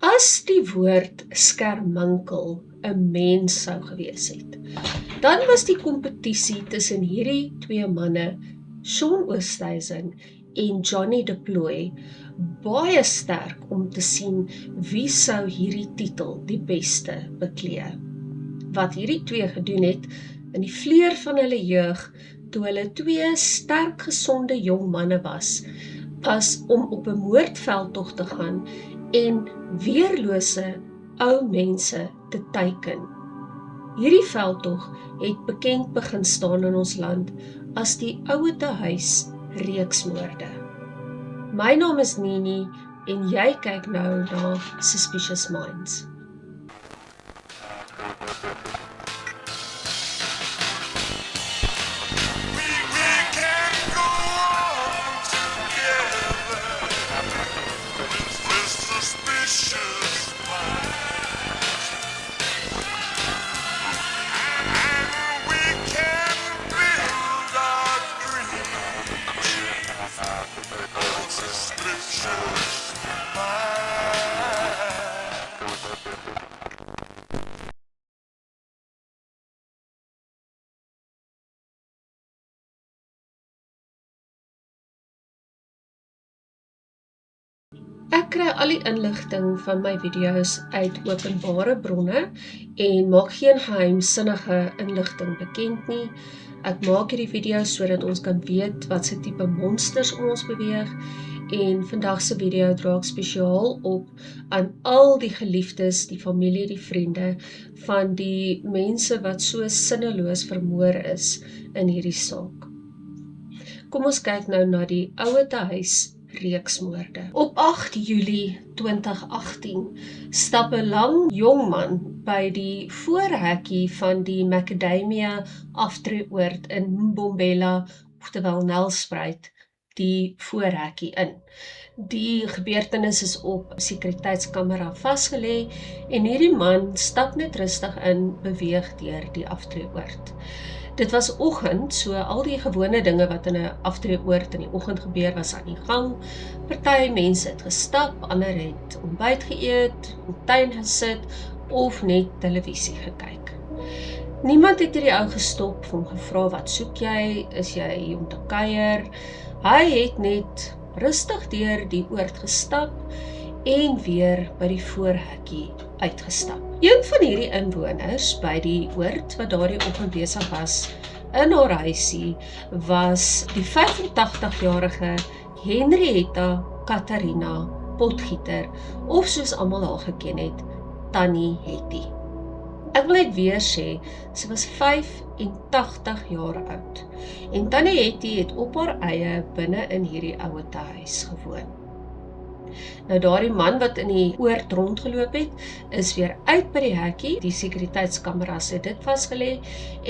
As die woord skerminkel 'n mens sou gewees het, dan was die kompetisie tussen hierdie twee manne, Shaun Oosthuizen en Johnny de Plooy, baie sterk om te sien wie sou hierdie titel die beste beklee. Wat hierdie twee gedoen het in die vleur van hulle jeug, toe hulle twee sterk gesonde jong manne was om op 'n moordveldtog te gaan en weerlose ou mense te teiken. Hierdie veldtog het bekend begin staan in ons land as die Ouetehuis reeksmoorde. My naam is Nini en jy kyk nou na Suspicious Minds. Ek kry al die inligting van my video's uit openbare bronne en maak geen geheimsinnige inligting bekend nie. Ek maak hierdie video's sodat ons kan weet wat se tipe monsters ons beweeg en vandag se video dra ek spesiaal op aan al die geliefdes, die familie, die vriende van die mense wat so sinneloos vermoor is in hierdie saak. Kom ons kyk nou na die Ouetehuis reeksmoorde. Op 8 Julie 2018 stap 'n lang jong man by die voorhekkie van die Macadamia aftreeoord in Mbombela, oftewel Nelspruit, die voorhekkie in. Die gebeurtenis is op sekuriteitskamera vasgelê en hierdie man stap net rustig in, beweeg deur die aftreeoord. Dit was oggend, so al die gewone dinge wat in 'n aftreeoord in die oggend gebeur was aan die gang. Party mense het gestap, ander het ontbyt geëet, in die tuin gesit of net televisie gekyk. Niemand het hierdie ou gestop en gevra wat soek jy, is jy hier om te kuier? Hy het net rustig deur die oord gestap en weer by die voorhekkie uitgestap. Een van hierdie inwoners by die oord wat daardie oggend besig was in haar huisie was die 85-jarige Henrietta Katharina Potgieter, of soos almal haar geken het, Tannie Hetty. Ek wil net weer sê, sy was 85 jaar oud en Tannie Hetty het op haar eie binne in hierdie Ouetehuis gewoon. Nou daardie man wat in die oord rondgeloop het, is weer uit by die hekkie, die sekuriteitskameras het dit vasgelê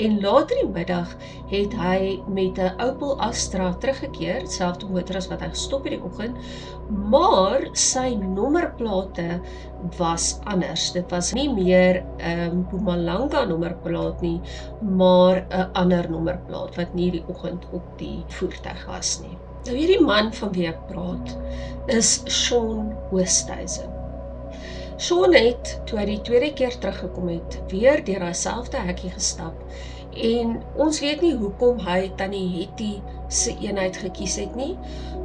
en later die middag het hy met 'n Opel Astra teruggekeer, selfde motor as wat hy gestop het die oggend, maar sy nommerplate was anders. Dit was nie meer 'n Mpumalanga nommerplaat nie, maar 'n ander nommerplaat wat nie die oggend op die voertuig was nie. Nou hierdie man van wie ek praat, is Shaun Oosthuizen. Shaun het, toe hy die tweede keer teruggekom het, weer deur dieselfde hekkie gestap en ons weet nie hoekom hy Tannie Hetty se eenheid gekies het nie,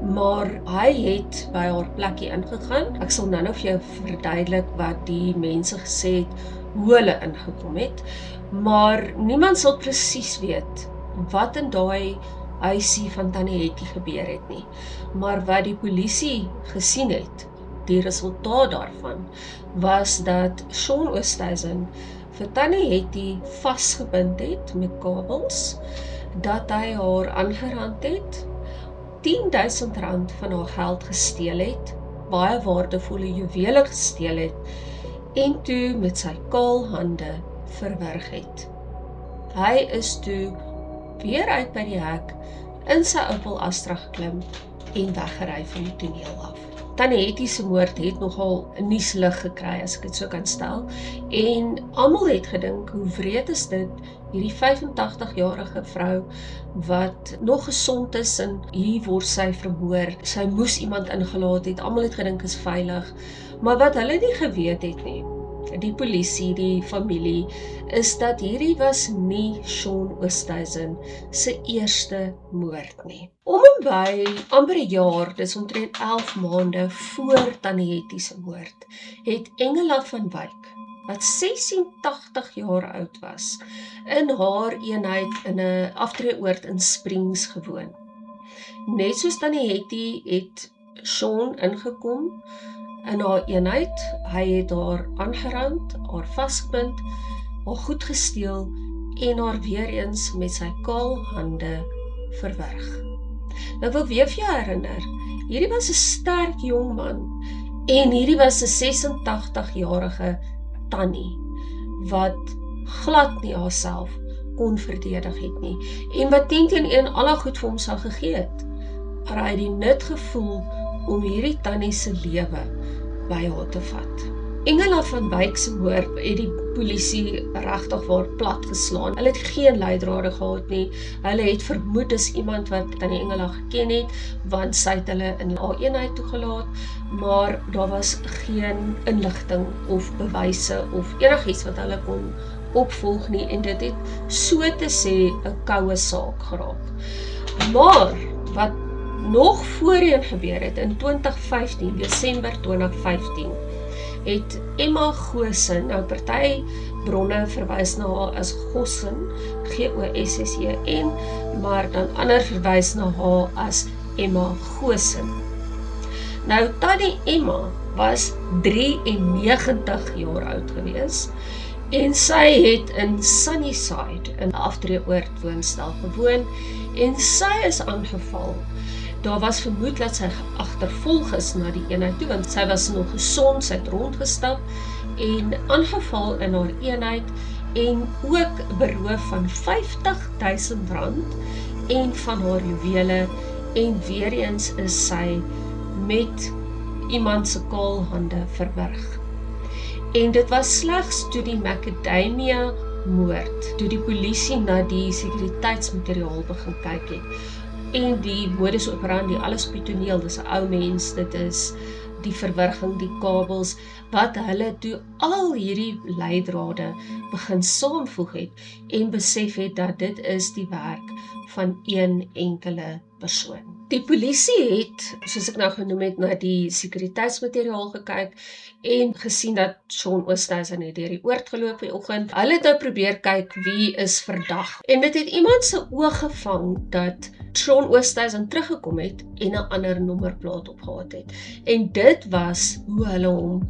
maar hy het by haar plekkie ingegaan. Ek sal nou vir jou verduidelik wat die mense gesê het, hoe hulle ingekom het, maar niemand sal presies weet wat in daai huisie van Tannie Hetty gebeur het nie. Maar wat die polisie gesien het, die resultaat daarvan, was dat Shaun Oosthuizen vir Tannie Hetty vasgebind het met kabels, dat hy haar aangerand het, R10.000 van haar geld gesteel het, baie waardevolle juwele gesteel het, en toe met sy kaal hande verwrig het. Hy is toe weer uit by die hek, in sy Opel Astra geklim en weggery van die toneel af. Tannie Hetty se moord het nogal 'n nuuslig gekry, as ek dit so kan stel. En almal het gedink, hoe wreed is dit, hierdie 85-jarige vrou wat nog gesond is en hier word sy vermoor. Sy moes iemand ingelaat het, almal het gedink is veilig. Maar wat hulle nie geweet het nie, die polisie, die familie, is dat hierdie was nie Shaun Oosthuizen se eerste moord nie. Om en by amper 'n jaar, dis omtrent 11 maande voor Tannie Hetty se moord, het Engela van Wyk, wat 86 jaar oud was, in haar eenheid in 'n aftreeoord in Springs gewoon. Net soos Tannie Hetty het Shaun ingekom in haar eenheid, hy het haar aangerand, haar vasgebind, haar goed gesteel en haar weer eens met sy kaal hande verwerg. Nou wil weer vir jou herinner, hierdie was 'n sterk jong man en hierdie was 'n 86-jarige tannie wat glad nie haarself kon verdedig het nie en wat 10-1 al haar goed vir hom sou gegee het. Maar hy het die nut gevoel om hierdie tannie se lewe by haar te vat. Engela van Wyk se moord het die polisie regtig waar plat geslaan. Hulle het geen leidrade gehad nie. Hulle het vermoed dis iemand wat Tannie Engela geken het, want sy het hulle in haar eenheid toegelaat, maar daar was geen inligting of bewyse of enigiets wat hulle kon opvolg nie en dit het so te sê 'n koue saak geraak. Maar wat nog voorheen gebeur het in 2015, Desember 2015, het Emma Goosen, nou party bronne verwys na haar as Gossen, G-O-S-S-E-N, maar dan ander verwys na haar as Emma Goosen. Nou, Tannie Emma was 93 jaar oud gewees en sy het in Sunnyside, in 'n aftreeoord woonstel gewoon en sy is aangeval. Daar was vermoed dat sy agtervolg is na die eenheid toe, want sy was nog gesond, sy het rondgestap en aangeval in haar eenheid en ook beroof van R50.000 en van haar juwele en weer eens is sy met iemand se kaal hande verwrig. En dit was slegs toe die Macadamia moord, toe die polisie na die sekuriteitsmateriaal begin kyk het. En die modus operandi, alles op die toneel, dis 'n ou mens, dit is die verwriging, die kabels, wat hulle toe al hierdie leidrade begin saamvoeg het en besef het dat dit is die werk van een enkele persoon. Die polisie het, soos ek nou genoem het, na die sekuriteitsmateriaal gekyk en gesien dat Shaun Oosthuizen het deur die oord geloop die oggend. Hulle het nou probeer kyk wie is verdag. En dit het iemand se oog gevang dat Shaun Oosthuizen teruggekom het en 'n ander nommerplaat opgehad het. En dit was hoe hulle hom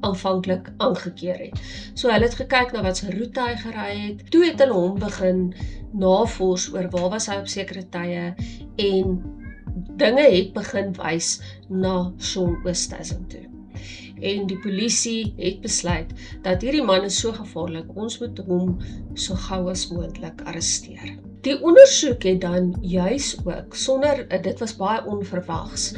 aanvanklik aangekeer het. So hulle het gekyk na wat sy roete hy gery het. Toe het hulle hom begin navors oor waar was hy op sekere tye en dinge het begin wys na Shaun Oosthuizen toe. En die polisie het besluit dat hierdie man is so gevaarlik, ons moet hom so gou as moontlik arresteer. Die ondersoek het dan juis ook, dit was baie onverwags,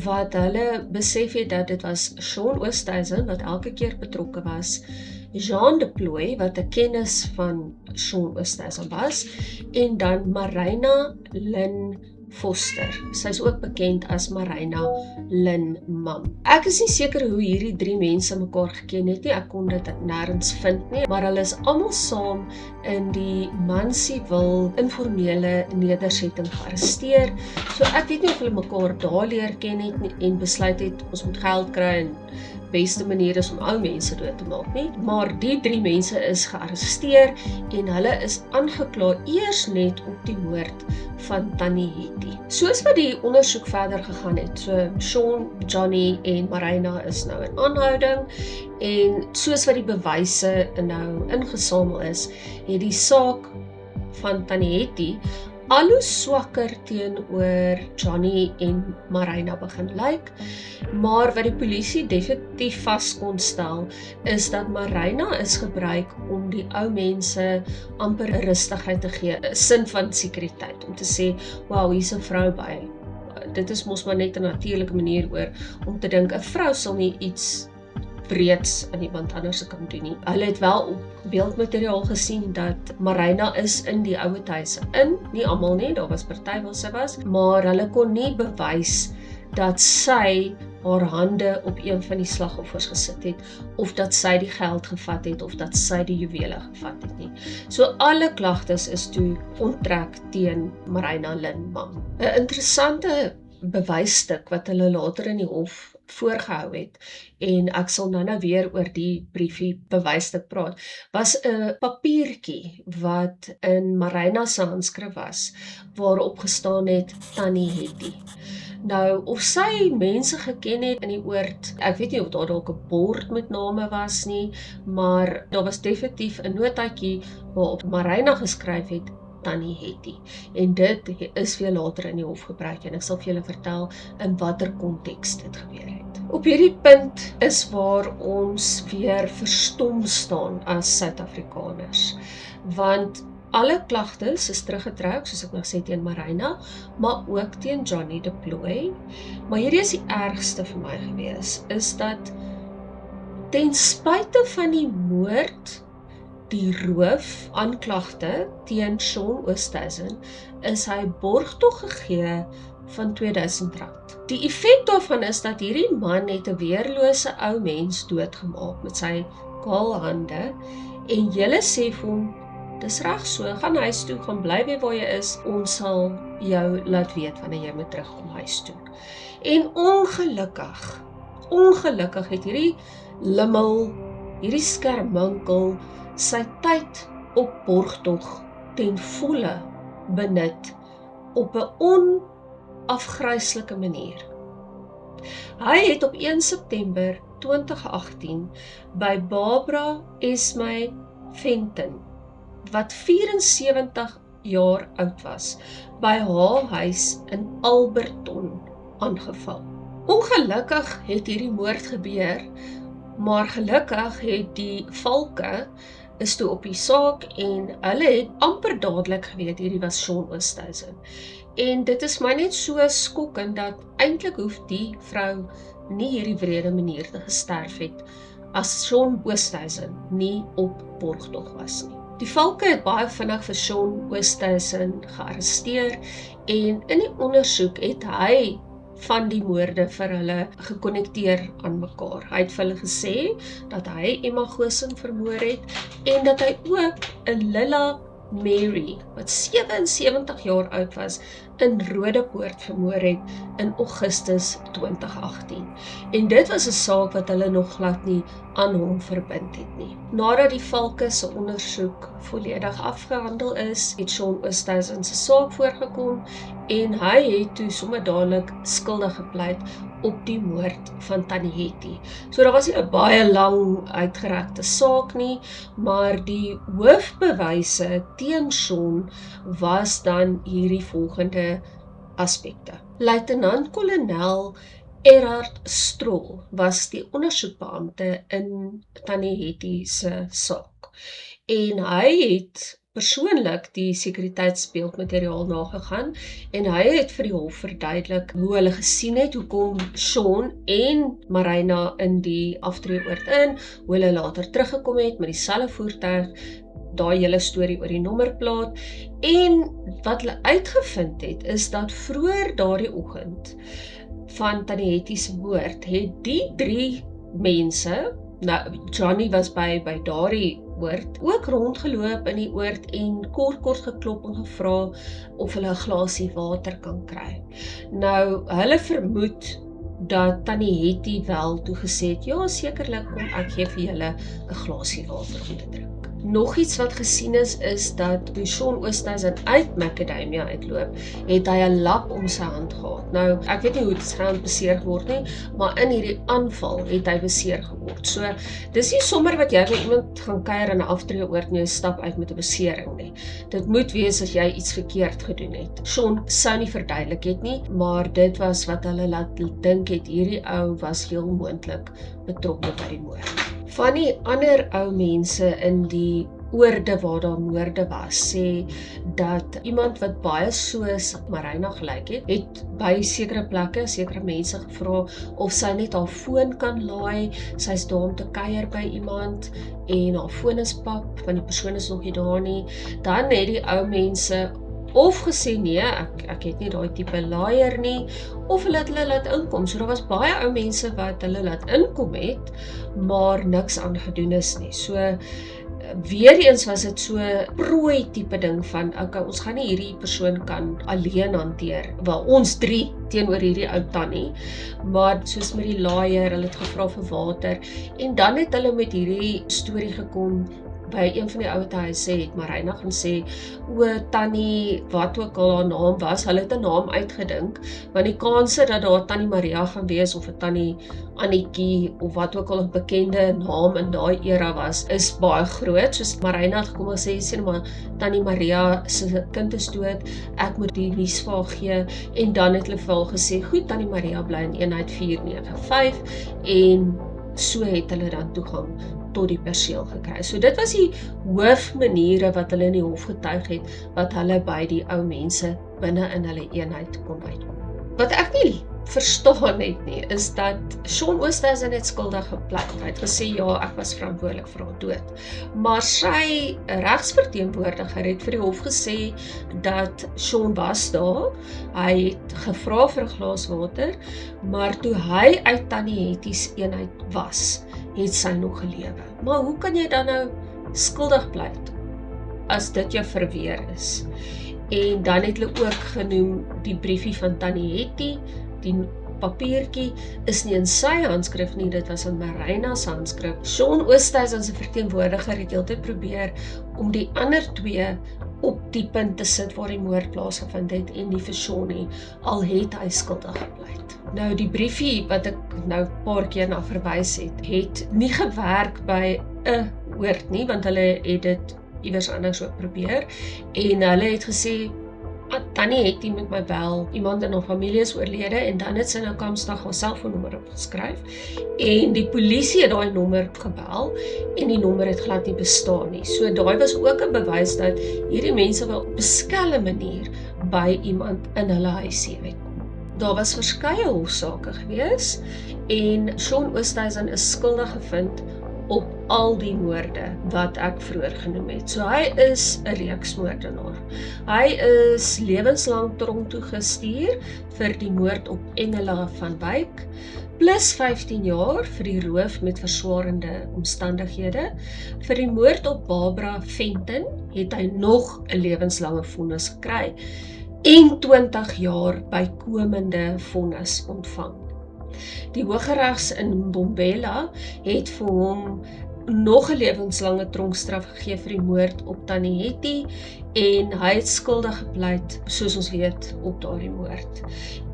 wat hulle besef het dat dit was Shaun Oosthuizen wat elke keer betrokke was, Jean de Plooy wat 'n kennis van Shaun Oosthuizen was, en dan Marina Lynn Foster. Sy is ook bekend as Marina Lynn Mam. Ek is nie seker hoe hierdie 3 mense mekaar geken het nie, ek kon dit nêrens vind nie, maar hulle is almal saam in die Mansfield informele nedersetting gearresteer. So ek weet nie of hulle mekaar daar leer ken het nie, en besluit het ons moet geld kry en beste manier is om ou mense dood te maak nie, maar die 3 mense is gearresteer en hulle is aangekla eers net op die moord van Tannie Hetty. Soos wat die ondersoek verder gegaan het, so Shaun, Johnny en Marina is nou in aanhouding en soos wat die bewyse nou ingesamel is, het die saak van Tannie Hetty al hoe swakker teenoor Johnny en Marina begin lyk, maar wat die polisie definitief vas kon stel, is dat Marina is gebruik om die ou mense amper 'n rustigheid te gee, 'n sin van sekuriteit, om te sê, wow, hier's 'n vrou by, dit is mos maar net 'n natuurlike manier om te dink 'n vrou sal nie iets wreeds aan iemand anders se kan doen nie. Hulle het wel op beeldmateriaal gesien dat Marina is in die ouer huise in, nie almal nie, daar was party waar sy was, maar hulle kon nie bewys dat sy haar hande op een van die slagoffers gesit het, of dat sy die geld gevat het, of dat sy die juwele gevat het nie. So alle klagtes is toe onttrek teen Marina Lindman. 'n Interessante bewysstuk wat hulle later in die hof voorgehou het, en ek sal nou weer oor die briefie bewysstuk praat, was 'n papiertjie wat in Marina se handskrif was, waarop gestaan het Tannie Hetty. Nou, of sy mense geken het in die oord, ek weet nie of daar dalk 'n bord met name was nie, maar daar was definitief 'n notaatjie waarop Marina geskryf het, Tannie Hetty. En dit is weer later in die hof gebruik, en ek sal vir julle vertel in watter konteks dit gebeur het. Op hierdie punt is waar ons weer verstom staan as Suid-Afrikaners, want alle klagtes is teruggetrek, soos ek nou sê, teen Marina, maar ook teen Johnny de Plooy. Maar hierdie is die ergste vir my gewees, is dat ten spyte van die moord, die roof aanklagte teen Shaun Oosthuizen, is hy borgtog gegee van R2000. Die effek daarvan is dat hierdie man het 'n weerlose ou mens doodgemaak met sy kaal hande, en julle sê vir hom, dis reg so, gaan huis toe, gaan bly weer waar jy is, ons sal jou laat weet wanneer jy moet terugkom huis toe. En ongelukkig het hierdie limmel, hierdie skerminkel, sy tyd op borgtog ten volle benut op 'n onafgryslike manier. Hy het op 1 September 2018 by Barbara Esme Fenton, wat 74 jaar oud was, by haar huis in Alberton aangeval. Ongelukkig het hierdie moord gebeur, maar gelukkig het die valke is toe op die saak, en hulle het amper dadelik geweet hierdie was Shaun Oosthuizen. En dit is my net so skokkend dat eintlik hoef die vrou nie hierdie wrede manier te gesterf het as Shaun Oosthuizen nie op borgtog was nie. Die valke het baie vinnig vir Shaun Oosthuizen gearresteer, en in die ondersoek het hy van die moorde vir hulle gekonnekteer aan mekaar. Hy het vir hulle gesê dat hy Emma Goosen vermoor het, en dat hy ook 'n Lilla Mary, wat 77 jaar oud was, in Rodepoort vermoor het in Augustus 2018. En dit was 'n saak wat hulle nog glad nie aan hom verbind het nie. Nadat die valke se ondersoek volledig afgehandel is, het Shaun Oosthuizen se saak voorgekom, en hy het toe sommer dadelik skuldig gepleit op die moord van Tannie Hetty. So daar was nie 'n baie lang uitgerekte saak nie, maar die hoofbewyse teen Shaun was dan hierdie volgende aspekte. Luitenant-kolonel Erhard Stroll was die ondersoekbeampte in Tannie Hetty se saak, en hy het persoonlik die sekuriteitsbeeldmateriaal nagegaan, en hy het vir die hof verduidelik hoe hulle gesien het, hoekom Shaun en Marina in die aftreeoord in, hoe hulle later teruggekom het met dieselfde voertuig, daai hele storie oor die nommerplaat, en wat hulle uitgevind het, is dat vroeër daardie oggend van Tannie Hetty se moord, het die 3 mense, nou Johnny was by daardie oord, ook rondgeloop in die oord en kort geklop en gevra of hulle 'n glasie water kan kry. Nou, hulle vermoed dat Tannie Hetty wel toegesê het, ja sekerlik, kom ek gee vir julle 'n glasie water om te drink. Nog iets wat gesien is dat toe Shaun Oosthuizen uit Macadamia uitloop, het hy 'n lap om sy hand gehad. Nou, ek weet nie hoe sy hand beseer geword nie, maar in hierdie aanval het hy beseer geword. So, dis nie sommer wat jy met iemand gaan kuier in 'n aftreeoord en jy stap uit met 'n besering nie. Dit moet wees as jy iets verkeerd gedoen het. Shaun sou nie verduidelik het nie, maar dit was wat hulle laat dink het, hierdie ou was heel moontlik betrokke by die moord. Van die ander ou mense in die oorde waar daar moorde was, sê dat iemand wat baie soos Marina gelyk het by sekere plekke, sekere mense gevra of sy net haar foon kan laai, sy's daar om te kuier by iemand, en haar foon is pap, want die persoon is nog nie daar nie. Dan het die ou mense of gesê nee, ek het nie daai tipe laaier nie, of hulle het hulle laat inkom. So daar was baie ou mense wat hulle laat inkom het, maar niks aan gedoen is nie. So weer eens was dit so prooi tipe ding van, okay, ons gaan nie hierdie persoon kan alleen hanteer, wel ons 3 teenoor hierdie ou tannie, maar soos met die laaier, hulle het gevra vir water, en dan het hulle met hierdie storie gekom. By een van die ouete huise het Marina gaan sê, o tannie, wat ook al haar naam was, hulle het 'n naam uitgedink, want die kanse dat daar tannie Maria gaan wees, of 'n tannie Annetjie, of wat ook al 'n bekende naam in daai era was, is baie groot. Soos Marina het gekom en sê maar tannie Maria se kind is dood, ek moet die nuus vir haar gee, en dan het hulle vir haar gesê, goed, tannie Maria bly in eenheid 495, en so het hulle dan toegang tot die perseel gekry. So dit was die hoofmaniere wat hulle in die hof getuig het, wat hulle by die ou mense binne in hulle eenheid kon uitkom. Wat ek nie verstaan het nie, is dat Shaun Oosthuizen het skuldig gepleit. Hy het gesê, ja, ek was verantwoordelik vir haar dood. Maar sy regsverteenwoordiger het vir die hof gesê dat Shaun was daar, hy het gevra vir 'n glas water, maar toe hy uit Tannie Hetty's eenheid was, het sy nog gelewe. Maar hoe kan jy dan nou skuldig pleit, as dit jou verweer is? En dan het hulle ook genoem, die briefie van Tannie Hetty, die papiertjie is nie in sy handskrif nie, dit was in Marina se handskrif. Shaun Oosthuizen se verteenwoordiger het heeltyd probeer om die ander 2 op die punt te sit waar die moord plaasgevind het, en nie vir Shaun nie, al het hy skuldig gepleit. Nou die briefie wat ek nou 'n paar keer na verwys het nie gewerk by 'n hoort nie, want hulle het dit iewers anders ook probeer, en hulle het gesê, Tannie Hetty met my bel, iemand in haar familie is oorlede, en dan het sy nou Kamsdag haar selfoonnommer opgeskryf, en die polisie het daai nommer gebel, en die nommer het glad nie bestaan nie. So daai was ook 'n bewys dat hierdie mense wel op 'n skelm manier by iemand in hulle huisie uitkom. Daar was verskeie hofsaake gewees, en Shaun Oosthuizen is skuldig gevind op al die moorde wat ek vroeër genoem het. So hy is 'n reeksmoordenaar. Hy is lewenslang tronk toe gestuur vir die moord op Engela van Wyk, plus 15 jaar vir die roof met verswaarende omstandighede. Vir die moord op Barbara Fenton het hy nog 'n lewenslange vonnis gekry en 20 jaar bykomende vonnis ontvang. Die Hooggeregs in Mbombela het vir hom nog 'n lewenslange tronkstraf gegee vir die moord op Tannie Hetty, en hy het skuldig gepleit, soos ons weet, op daardie moord.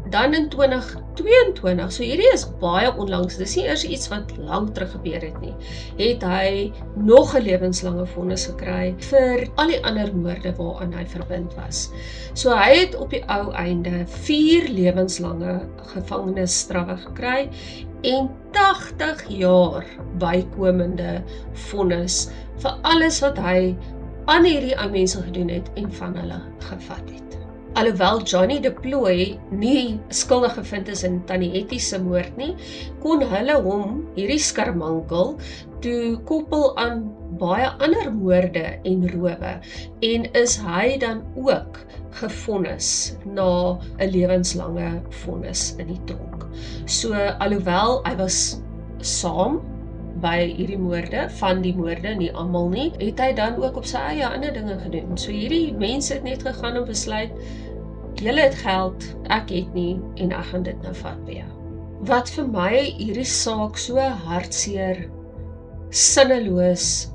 Dan in 2022, so hierdie is baie onlangs, dis nie eers iets wat lank terug gebeur het nie, het hy nog 'n lewenslange vonnis gekry vir al die ander moorde waaraan hy verbind was. So hy het op die ou einde 4 lewenslange gevangenisstrawwe gekry en 80 jaar bykomende vonnis vir alles wat hy aan hierdie ou mense gedoen het en van hulle gevat het. Alhoewel Johnny de Plooy nie skuldig gevind is in Tannie Hetty se moord nie, kon hulle hom, hierdie skarmankel, toe koppel aan baie ander moorde en rowe, en is hy dan ook gevonnis na 'n lewenslange vonnis in die tronk. So alhoewel hy was saam by hierdie moorde, van die moorde, nie almal nie, het hy dan ook op sy eie ander dinge gedoen. So hierdie mense het net gegaan en besluit, julle het geld, ek het nie, en ek gaan dit nou vat by jou. Wat vir my hierdie saak so hartseer, sinneloos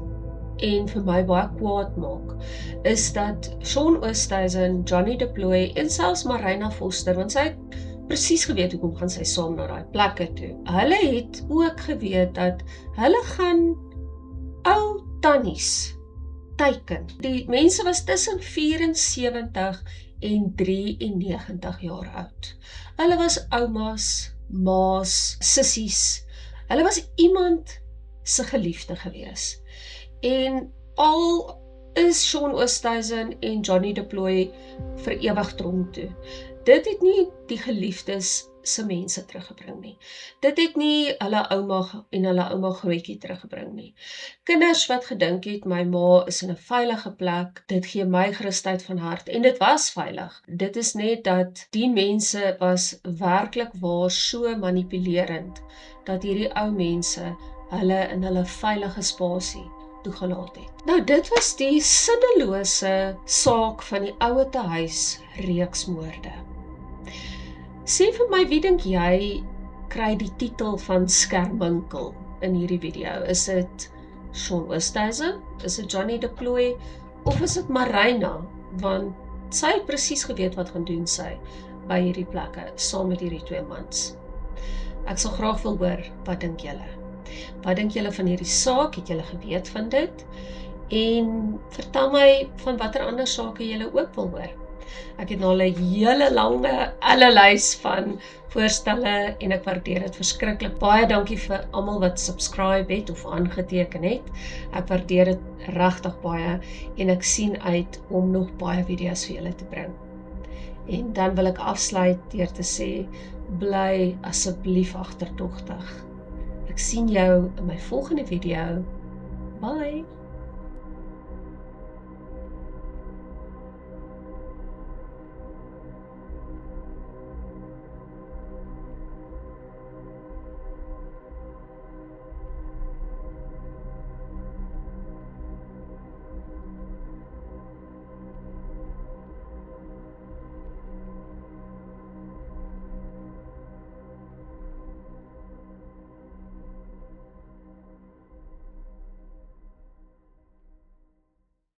en vir my baie kwaad maak, is dat Shaun Oosthuizen, Johnny de Plooy en selfs Marina Foster, want sy het presies geweet hoekom gaan sy saam na daai plekke toe. Hulle het ook geweet dat hulle gaan ou tannies teiken. Die mense was tussen 74 en 93 jaar oud. Hulle was oumas, maas, sissies. Hulle was iemand se geliefde gewees. En al is Sean Oosthuizen en Johnny Deploy vir ewig tronk toe. Dit het nie die geliefdes se mense teruggebring nie. Dit het nie hulle ouma en hulle ouma grootjie teruggebring nie. Kinders wat gedink het my ma is in 'n veilige plek, dit gee my gerusheid van hart en dit was veilig. Dit is net dat die mense was werklik waar so manipulerend dat hierdie ou mense hulle in hulle veilige spasie toegelaat het. Nou dit was die sinnelose saak van die Ouete Huis reeksmoorde. Sê vir my, wie dink jy kry die titel van skerminkel in hierdie video? Is dit Sean Oosthuizen? Is dit Johnny Deploy? Of is dit Marina? Want sy het presies geweet wat gaan doen sy by hierdie plekke, saam met hierdie twee mans. Ek sal graag wil hoor, wat dink julle? Wat dink julle van hierdie saak? Het julle geweet van dit? En vertel my van watter ander sake julle ook wil hoor. Ek het nou 'n hele lange lys van voorstelle en ek waardeer dit verskriklik. Baie dankie vir almal wat subscribe het of aangeteken het. Ek waardeer dit regtig baie en ek sien uit om nog baie video's vir julle te bring. En dan wil ek afsluit deur te sê, bly asseblief agterdogtig. Ek sien jou in my volgende video. Bye!